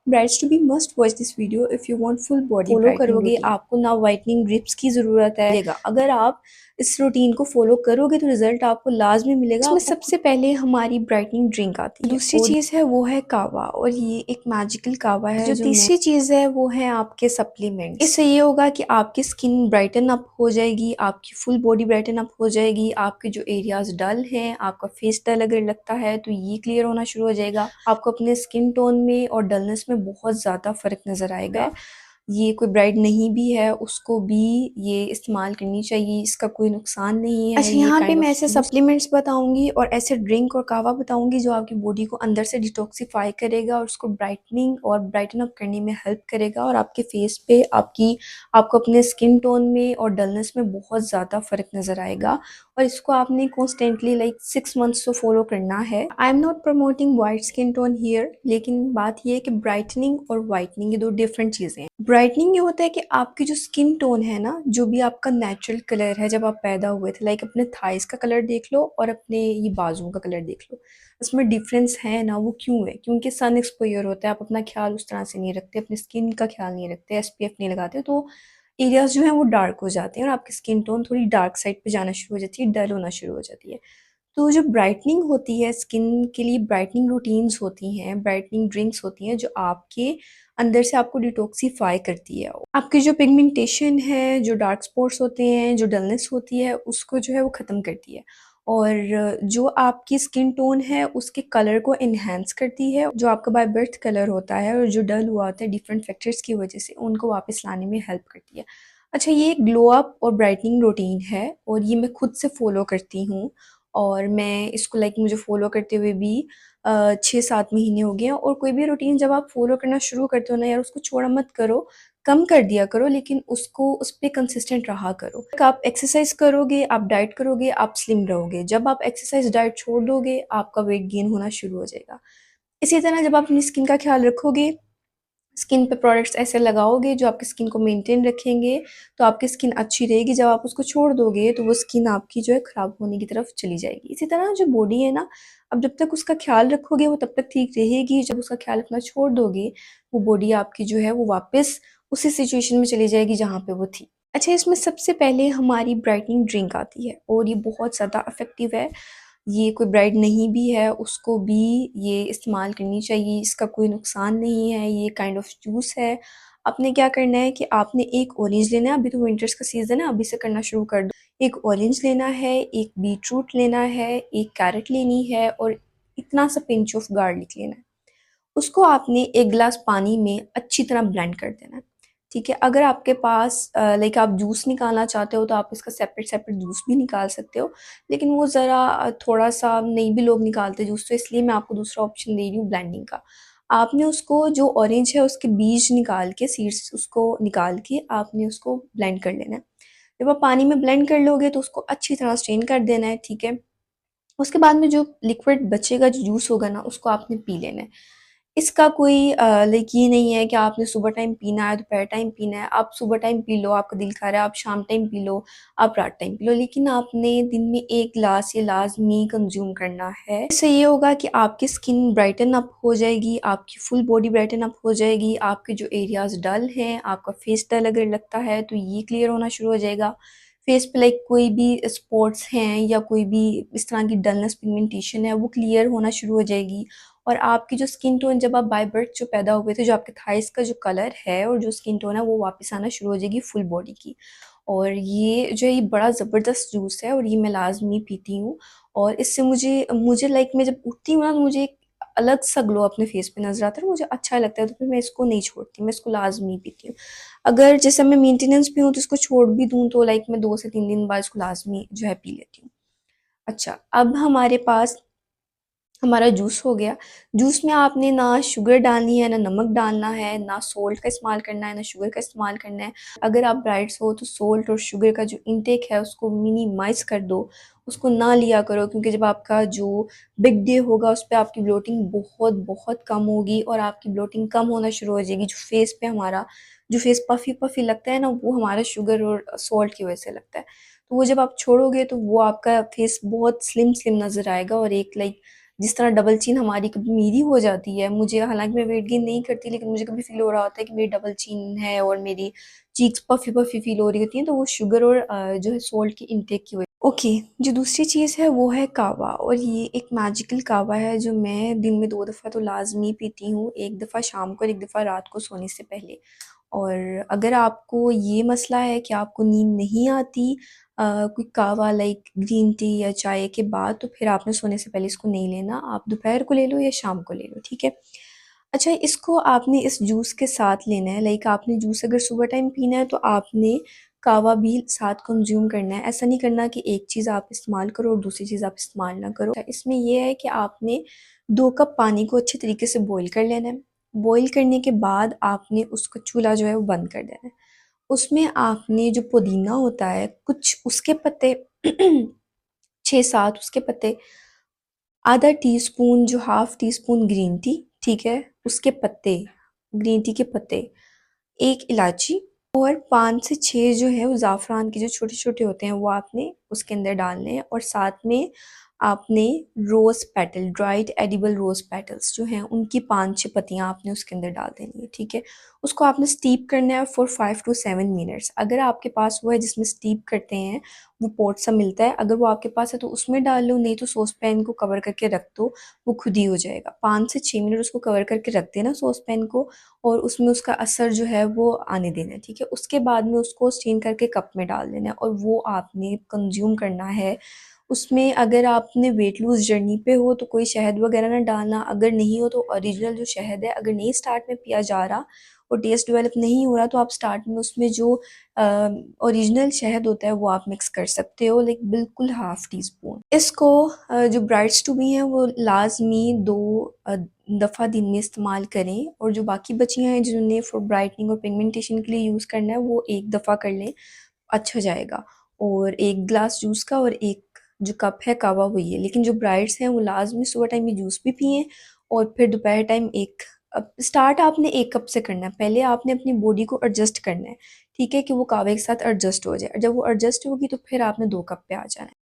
Brides to be must watch this video if you want full body follow brightening करोगे routine. आपको ना whitening drips की ज़रूरत है। मिलेगा अगर आप इस रूटीन को फॉलो करोगे तो रिजल्ट आपको लाजमी मिलेगा। इसमें आपको सबसे पहले हमारी ब्राइटनिंग ड्रिंक आती है दूसरी और चीज़ है वो है कावा, और ये एक मैजिकल कावा है जो जो मैं तीसरी चीज़ है वो है आपके सप्लीमेंट्स। इससे ये होगा कि आपकी स्किन ब्राइटन अप हो जाएगी, आपकी फुल बॉडी ब्राइटन अप हो जाएगी, आपके जो एरियाज डल हैं, आपका फेस डल अगर लगता है तो ये क्लियर होना शुरू हो जाएगा। आपको अपने स्किन टोन में और डलनेस में बहुत ज़्यादा फ़र्क नज़र आएगा। ये कोई ब्राइड नहीं भी है उसको भी ये इस्तेमाल करनी चाहिए, इसका कोई नुकसान नहीं है, अच्छा, ये यहाँ पे काइंड मैं ऑफ ऐसे जूस। सप्लीमेंट्स बताऊंगी और ऐसे ड्रिंक और कावा बताऊंगी जो आपकी बॉडी को अंदर से डिटॉक्सिफाई करेगा और उसको ब्राइटनिंग और ब्राइटन अप करने में हेल्प करेगा, और आपके फेस पे आपको अपने स्किन टोन में और डलनेस में बहुत ज़्यादा फ़र्क नज़र आएगा। और इसको आपने कॉन्स्टेंटली लाइक 6 मंथ्स तो फॉलो करना है। I am not promoting white skin tone here, लेकिन बात ये है कि ब्राइटनिंग और वाइटनिंग ये दो डिफरेंट चीज़ें हैं। ब्राइटनिंग ये होता है कि आपकी जो स्किन टोन है ना, जो भी आपका नेचुरल कलर है जब आप पैदा हुए थे, लाइक अपने थाइस का कलर देख लो और अपने ये बाजुओं का कलर देख लो, उसमें डिफरेंस है ना। वो क्यों है? क्योंकि सन एक्सपोजर होता है, आप अपना ख्याल उस तरह से नहीं रखते, अपनी स्किन का ख्याल नहीं रखते, एसपीएफ नहीं लगाते, तो एरियाज जो हैं वो डार्क हो जाते हैं और आपकी स्किन टोन थोड़ी डार्क साइड पे जाना शुरू हो जाती है, डल होना शुरू हो जाती है। तो जो ब्राइटनिंग होती है स्किन के लिए, ब्राइटनिंग रूटीन्स होती हैं, ब्राइटनिंग ड्रिंक्स होती हैं जो आपके अंदर से आपको डिटॉक्सिफाई करती है। आपकी जो पिगमेंटेशन है, जो डार्क स्पॉट्स होते हैं, जो डलनेस होती है, उसको जो है वो ख़त्म करती है। और जो आपकी स्किन टोन है उसके कलर को इन्हेंस करती है। जो आपका बाय बर्थ कलर होता है और जो डल हुआ होता है डिफरेंट फैक्टर्स की वजह से, उनको वापस लाने में हेल्प करती है। अच्छा, ये ग्लो अप और ब्राइटनिंग रूटीन है और ये मैं खुद से फॉलो करती हूँ, और मैं इसको लाइक मुझे फ़ॉलो करते हुए भी 6-7 महीने हो गए हैं। और कोई भी रूटीन जब आप फ़ॉलो करना शुरू करते हो ना यार, उसको छोड़ा मत करो, कम कर दिया करो, लेकिन उसको उस पे कंसिस्टेंट रहा करो। आप एक्सरसाइज करोगे, आप डाइट करोगे, आप स्लिम रहोगे। जब आप एक्सरसाइज डाइट छोड़ दोगे, आपका वेट गेन होना शुरू हो जाएगा। इसी तरह जब आप अपनी स्किन का ख्याल रखोगे, स्किन पे प्रोडक्ट्स ऐसे लगाओगे जो आपकी स्किन को मेंटेन रखेंगे, तो आपकी स्किन अच्छी रहेगी। जब आप उसको छोड़ दोगे तो वो स्किन आपकी जो है ख़राब होने की तरफ चली जाएगी। इसी तरह जो बॉडी है ना, अब जब तक उसका ख्याल रखोगे वो तब तक ठीक रहेगी, जब उसका ख्याल रखना छोड़ दोगे, वो बॉडी आपकी जो है वो वापस उसी सिचुएशन में चली जाएगी जहाँ पे वो थी। अच्छा, इसमें सबसे पहले हमारी ब्राइटनिंग ड्रिंक आती है और ये बहुत ज़्यादा इफ़ेक्टिव है। ये कोई ब्राइड नहीं भी है उसको भी ये इस्तेमाल करनी चाहिए, इसका कोई नुकसान नहीं है, ये काइंड ऑफ जूस है। आपने क्या करना है कि आपने एक ऑरेंज लेना है, अभी तो विंटर्स का सीज़न है, अभी से करना शुरू कर दो। एक ऑरेंज लेना है, एक बीटरूट लेना है, एक कैरेट लेनी है और इतना सा पिंच ऑफ गार्लिक लेना है। उसको आपने 1 गिलास पानी में अच्छी तरह ब्लेंड कर देना है, ठीक है? अगर आपके पास लाइक आप जूस निकालना चाहते हो तो आप इसका सेपरेट जूस भी निकाल सकते हो, लेकिन वो ज़रा थोड़ा-सा नहीं भी लोग निकालते जूस, तो इसलिए मैं आपको दूसरा ऑप्शन दे रही हूँ ब्लेंडिंग का। आपने उसको जो ऑरेंज है उसके बीज निकाल के, सीड्स उसको निकाल के आपने उसको ब्लेंड कर लेना है। जब आप पानी में ब्लेंड कर लोगे तो उसको अच्छी तरह स्ट्रेन कर देना है, ठीक है? उसके बाद में जो लिक्विड बचेगा, जो जूस होगा ना, उसको आपने पी लेना है। इसका कोई लाइक ये नहीं है कि आपने सुबह टाइम पीना है, दोपहर टाइम पीना है। आप सुबह टाइम पी लो, आपका दिल कर रहा है, आप शाम टाइम पी लो, आप रात टाइम पी लो, लेकिन आपने दिन में 1 ग्लास ये लाज़मी कंज़्यूम करना है। इससे ये होगा कि आपकी स्किन ब्राइटन अप हो जाएगी, आपकी फुल बॉडी ब्राइटन अप हो जाएगी, आपके जो एरियाज़ डल हैं, आपका फेस डल अगर लगता है तो ये क्लियर होना शुरू हो जाएगा। फेस पे लाइक कोई भी स्पॉट्स हैं या कोई भी इस तरह की डलनेस पिगमेंटेशन है, वो क्लियर होना शुरू हो जाएगी। और आपकी जो स्किन टोन जब आप बाय बर्थ जो पैदा हुए थे, जो आपके थाइस का जो कलर है और जो स्किन टोन है, वो वापस आना शुरू हो जाएगी फुल बॉडी की। और ये जो है ये बड़ा ज़बरदस्त जूस है और ये मैं लाज़मी पीती हूँ। और इससे मुझे मुझे लाइक मैं जब उठती हूँ ना, तो मुझे एक अलग सा ग्लो अपने फेस पे नज़र आता है, मुझे अच्छा लगता है, तो फिर मैं इसको नहीं छोड़ती, मैं इसको लाज़मी पीती हूँ। अगर जैसे मैं मेंटेनेंस पे हूँ तो इसको छोड़ भी दूँ तो लाइक मैं 2 से 3 दिन बाद इसको लाज़मी जो है पी लेती हूँ। अच्छा, अब हमारे पास हमारा जूस हो गया। जूस में आपने ना शुगर डालनी है, ना नमक डालना है, ना सॉल्ट का इस्तेमाल करना है, ना शुगर का इस्तेमाल करना है। अगर आप ब्राइड्स हो तो सॉल्ट और शुगर का जो इंटेक है उसको मिनिमाइज़ कर दो, उसको ना लिया करो, क्योंकि जब आपका जो बिग डे होगा उस पे आपकी ब्लोटिंग बहुत कम होगी और आपकी ब्लोटिंग कम होना शुरू हो जाएगी। जो फेस पे हमारा जो फेस पफ़ी-पफ़ी लगता है ना, वो हमारा शुगर और सॉल्ट की वज़ह से लगता है। तो वो जब आप छोड़ोगे तो वो आपका फेस बहुत स्लिम-स्लिम नज़र आएगा और एक लाइक जिस तरह डबल चिन हमारी कभी मेरी हो जाती है, मुझे हालाँकि मैं वेट गेन नहीं करती लेकिन मुझे कभी फ़ील हो रहा होता है कि मेरी डबल चिन है और मेरी चीक्स पफ़ी-पफ़ी फ़ील हो रही होती हैं, तो वो शुगर और जो है सॉल्ट की इंटेक की वजह। ओके, जो दूसरी चीज़ है वो है कहवा, और ये एक मैजिकल कहवा है जो मैं दिन में 2 दफ़ा तो लाज़मी पीती हूँ, एक दफ़ा शाम को और एक दफ़ा रात को सोने से पहले। और अगर आपको ये मसला है कि आपको नींद नहीं आती कोई कहवा लाइक ग्रीन टी या चाय के बाद, तो फिर आपने सोने से पहले इसको नहीं लेना, आप दोपहर को ले लो या शाम को ले लो, ठीक है? अच्छा, इसको आपने इस जूस के साथ लेना है, लाइक आपने जूस अगर सुबह टाइम पीना है तो आपने कहवा भी साथ कंज़्यूम करना है। ऐसा नहीं करना कि एक चीज़ आप इस्तेमाल करो और दूसरी चीज़ आप इस्तेमाल ना करो। इसमें ये है कि आपने 2 कप पानी को अच्छे तरीके से बॉयल कर लेना है। बॉयल करने के बाद आपने उसका चूल्हा जो है वो बंद कर देना है। उसमें आपने जो पुदीना होता है, कुछ उसके पत्ते 6-7 उसके पत्ते, आधा टीस्पून जो half tea spoon green tea, ठीक है? उसके पत्ते, ग्रीन टी के पत्ते, 1 इलायची और 5 से 6 जो है वो ज़ाफ़रान के जो छोटे-छोटे होते हैं वो आपने उसके अंदर डालने हैं, और साथ में आपने रोज़ पेटल, ड्राइड एडिबल रोज़ पेटल्स जो हैं उनकी 5-6 पत्तियाँ आपने उसके अंदर डाल देनी है, ठीक है? उसको आपने स्टीप करना है फॉर 5 टू 7 मिनट्स। अगर आपके पास वो है जिसमें स्टीप करते हैं, वो पॉट सा मिलता है, अगर वो आपके पास है तो उसमें डाल लो, नहीं तो सॉसपैन को कवर करके रख दो, वो खुद ही हो जाएगा। 5 से 6 मिनट उसको कवर करके रख देना सॉसपैन को, और उसमें उसका असर जो है वो आने देना है, ठीक है? उसके बाद में उसको स्टीम करके कप में डाल देना है और वो आपने कंज़्यूम करना है। उसमें अगर आपने वेट लूज़ जर्नी पे हो तो कोई शहद वगैरह ना डालना, अगर नहीं हो तो ओरिजिनल जो शहद है, अगर नहीं स्टार्ट में पिया जा रहा और टेस्ट डेवलप नहीं हो रहा तो आप स्टार्ट में उसमें जो ओरिजिनल शहद होता है वो आप मिक्स कर सकते हो, लाइक बिल्कुल हाफ़ टी स्पून। इसको जो ब्राइड्स टू बी हैं वो लाज़मी 2 दफ़ा दिन में इस्तेमाल करें, और जो बाकी बच्चियाँ हैं जिन्हें फॉर ब्राइटनिंग और पिगमेंटेशन के लिए यूज़ करना है वो 1 दफ़ा कर लें, अच्छा जाएगा। और 1 ग्लास जूस का और 1 जो कप है कहवा वो ये। लेकिन जो ब्राइड्स हैं वो लाज़मी सुबह टाइम ये जूस भी पिएँ और फिर दोपहर टाइम 1, अब स्टार्ट आपने 1 कप से करना है। पहले आपने अपनी बॉडी को एडजस्ट करना है, ठीक है? कि वो कहवे के साथ एडजस्ट हो जाए। जब वो एडजस्ट होगी तो फिर आपने 2 कप पे आ जाना है।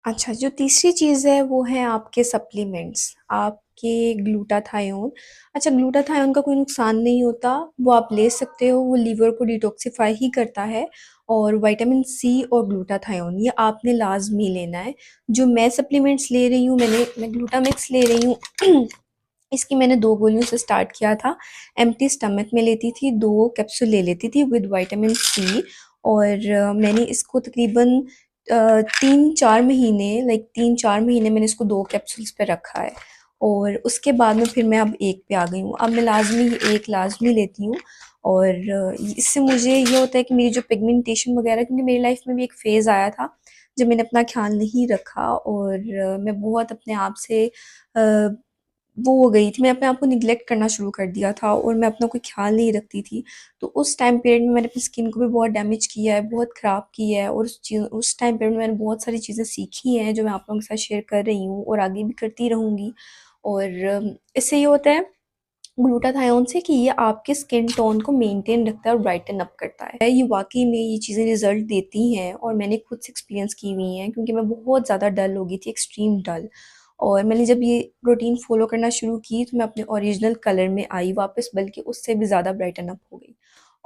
अच्छा, जो तीसरी चीज़ है वो है आपके सप्लीमेंट्स, आपके ग्लूटाथायोन। अच्छा, ग्लूटाथायोन का कोई नुकसान नहीं होता, वो आप ले सकते हो, वो लीवर को डिटॉक्सिफ़ाई ही करता है, और विटामिन सी और ग्लूटाथायोन ये आपने लाज़मी लेना है। जो मैं सप्लीमेंट्स ले रही हूँ, मैं ग्लूटामिक्स ले रही हूँ। इसकी मैंने 2 गोलियों से स्टार्ट किया था, एम्प्टी स्टमक में लेती थी, 2 कैप्सूल ले लेती थी विद विटामिन सी, और मैंने इसको तकरीबन 3-4 महीने, लाइक 3-4 महीने मैंने इसको 2 कैप्सूल्स पे रखा है, और उसके बाद में फिर मैं अब 1 पे आ गई हूँ। अब मैं लाज़मी 1 लाज़मी लेती हूँ, और इससे मुझे ये होता है कि मेरी जो पिगमेंटेशन वगैरह, क्योंकि मेरी लाइफ़ में भी एक फ़ेज़ आया था, जब मैंने अपना ख़्याल नहीं रखा और मैं बहुत अपने आप से वो हो गई थी, मैं अपने आप को नेग्लेक्ट करना शुरू कर दिया था और मैं अपना कोई ख़्याल नहीं रखती थी। तो उस टाइम पीरियड में मैंने अपनी स्किन को भी बहुत डैमेज किया है, बहुत ख़राब किया है, और उस टाइम पीरियड में मैंने बहुत सारी चीज़ें सीखी हैं जो मैं आप लोगों के साथ शेयर कर रही हूँ और आगे भी करती रहूँगी। और इससे ये होता है ग्लूटाथायोन से कि ये आपके स्किन टोन को मेंटेन रखता है और ब्राइटन अप करता है। ये वाक़ई में ये चीज़ें रिज़ल्ट देती हैं, और मैंने खुद से एक्सपीरियंस की हुई हैं, क्योंकि मैं बहुत ज़्यादा डल हो गई थी, एक्सट्रीम डल। और मैंने जब ये रूटीन फ़ॉलो करना शुरू की तो मैं अपने ओरिजिनल कलर में आई वापस, बल्कि उससे भी ज़्यादा ब्राइटन अप हो गई।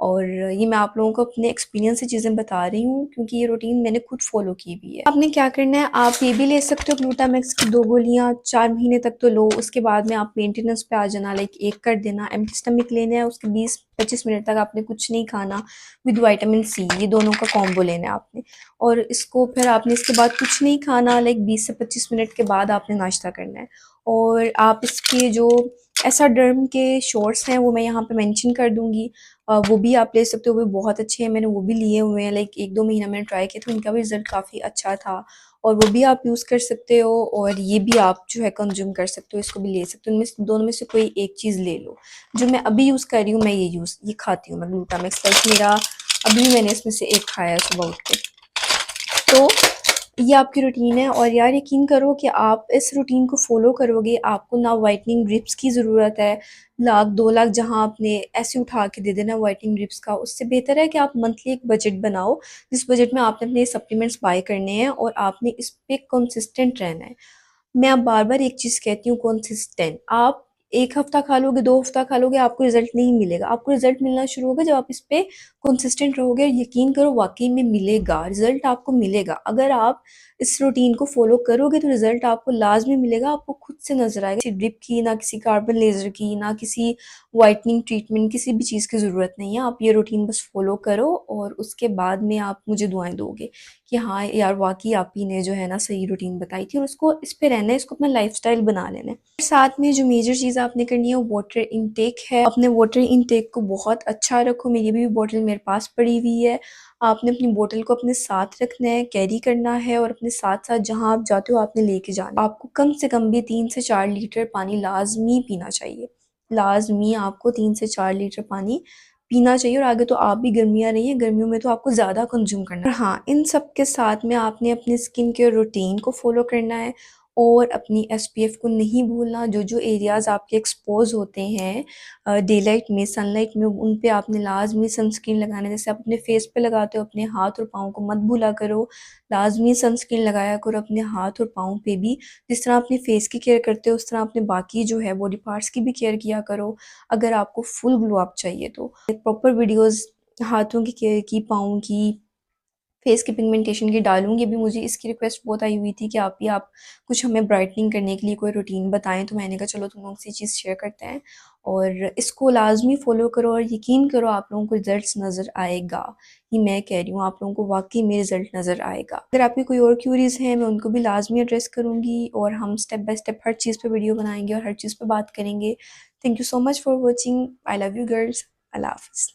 और ये मैं आप लोगों को अपने एक्सपीरियंस से चीज़ें बता रही हूँ, क्योंकि ये रूटीन मैंने खुद फ़ॉलो की हुई है। आपने क्या करना है, आप ये भी ले सकते हो ग्लूटामैक्स की 2 गोलियाँ, 4 महीने तक तो लो, उसके बाद में आप मेंटेनेंस पे आ जाना, लाइक 1 कर देना, एम्प्टी स्टमक लेना है, उसके 20-25 मिनट तक आपने कुछ नहीं खाना, विद विटामिन सी, ये दोनों का कॉम्बो लेना है आपने। और इसको फिर आपने इसके बाद कुछ नहीं खाना, लाइक 20 से 25 मिनट के बाद आपने नाश्ता करना है। और आप इसके जो एसाडर्म के शॉर्ट्स हैं वो मैं यहाँ पे मेंशन कर दूँगी, वो भी आप ले सकते हो, वो भी बहुत अच्छे हैं, मैंने वो भी लिए हुए हैं, लाइक 1-2 महीना मैंने ट्राई किया था, उनका भी रिज़ल्ट काफ़ी अच्छा था, और वो भी आप यूज़ कर सकते हो, और ये भी आप जो है कंज़्यूम कर सकते हो, इसको भी ले सकते हो। इनमें से दोनों में से कोई एक चीज़ ले लो। जो मैं अभी यूज़ कर रही हूँ, मैं ये खाती हूँ मैं ग्लूटामिक्स, लाइक मेरा अभी मैंने इसमें से एक खाया है सुबह उठ के। तो ये आपकी रूटीन है, और यार यकीन करो कि आप इस रूटीन को फ़ॉलो करोगे, आपको ना व्हाइटनिंग ड्रिप्स की ज़रूरत है, लाख 2 लाख जहाँ आपने ऐसे उठा के दे देना व्हाइटनिंग ड्रिप्स का, उससे बेहतर है कि आप मंथली एक बजट बनाओ, जिस बजट में आपने अपने सप्लीमेंट्स बाय करने हैं और आपने इस पे कंसिस्टेंट रहना है। मैं अब बार-बार एक चीज़ कहती हूँ, कंसिस्टेंट। आप 1 हफ्ता खा लोगे, 2 हफ्ता खा लोगे, आपको रिज़ल्ट नहीं मिलेगा। आपको रिज़ल्ट मिलना शुरू होगा जब आप इस पे कंसिस्टेंट रहोगे। यकीन करो वाक़ई में मिलेगा, रिज़ल्ट आपको मिलेगा। अगर आप इस रूटीन को फ़ॉलो करोगे तो रिज़ल्ट आपको लाज़मी मिलेगा, आपको खुद से नज़र आएगा। किसी ड्रिप की, ना किसी कार्बन लेज़र की, ना किसी व्हाइटनिंग ट्रीटमेंट, किसी भी चीज़ की ज़रूरत नहीं है। आप ये रूटीन बस फ़ॉलो करो और उसके बाद में आप मुझे दुआएँ दोगे कि हाँ यार, वाक़ई आप ही ने जो है ना सही रूटीन बताई थी और उसको इस पे रहना है, इसको अपना लाइफ़स्टाइल बना लेना है। साथ में जो मेजर चीज़ आपने करनी है वो वाटर इनटेक है। अपने वाटर इनटेक को बहुत अच्छा रखो। मेरी भी बॉटल मेरे पास पड़ी हुई है। आपने अपनी बॉटल को अपने साथ रखना है, कैरी करना है और अपने साथ-साथ जहाँ आप जाते हो आपने लेके जाना है। आपको कम से कम भी 3 से 4 लीटर पानी लाज़मी पीना चाहिए। लाज़मी आपको 3 से 4 लीटर पानी पीना चाहिए और आगे तो आप भी गर्मियाँ रही हैं, गर्मियों में तो आपको ज़्यादा कंज़्यूम करना है। और हाँ, इन सब के साथ में आपने अपनी स्किन केयर रूटीन को फ़ॉलो करना है और अपनी एसपीएफ को नहीं भूलना। जो एरियाज़ आपके एक्सपोज़ होते हैं डे लाइट में, सनलाइट में, उन पे आपने लाज़मी सनस्क्रीन लगाना है। जैसे आप अपने फेस पे लगाते हो, अपने हाथ और पाँव को मत भूला करो। लाज़मी सनस्क्रीन लगाया करो अपने हाथ और पाँव पे भी। जिस तरह अपने फेस की केयर करते हो, उस तरह अपने बाकी जो है बॉडी पार्ट्स की भी केयर किया करो, अगर आपको फुल ग्लो अप चाहिए तो। प्रॉपर वीडियोज़ हाथों की केयर की, पाँव की, फेस की पिगमेंटेशन की डालूँगी। अभी मुझे इसकी रिक्वेस्ट बहुत आई हुई थी कि आप कुछ हमें ब्राइटनिंग करने के लिए कोई रूटीन बताएँ, तो मैंने कहा चलो तुम लोग से ये चीज़ शेयर करते हैं और इसको लाज़मी फ़ॉलो करो और यकीन करो आप लोगों को रिज़ल्ट्स नज़र आएगा। ये मैं कह रही हूँ, आप लोगों को वाक़ई में रिज़ल्ट नज़र आएगा। अगर आपकी कोई और क्यूरीज़ हैं, मैं उनको भी लाज़मी एड्रेस करूँगी और हम स्टेप बाय स्टेप हर चीज़ पे वीडियो बनाएँगे और हर चीज़ पे बात करेंगे। Thank you so much for watching. I love you girls. अल्लाह हाफ़िज़।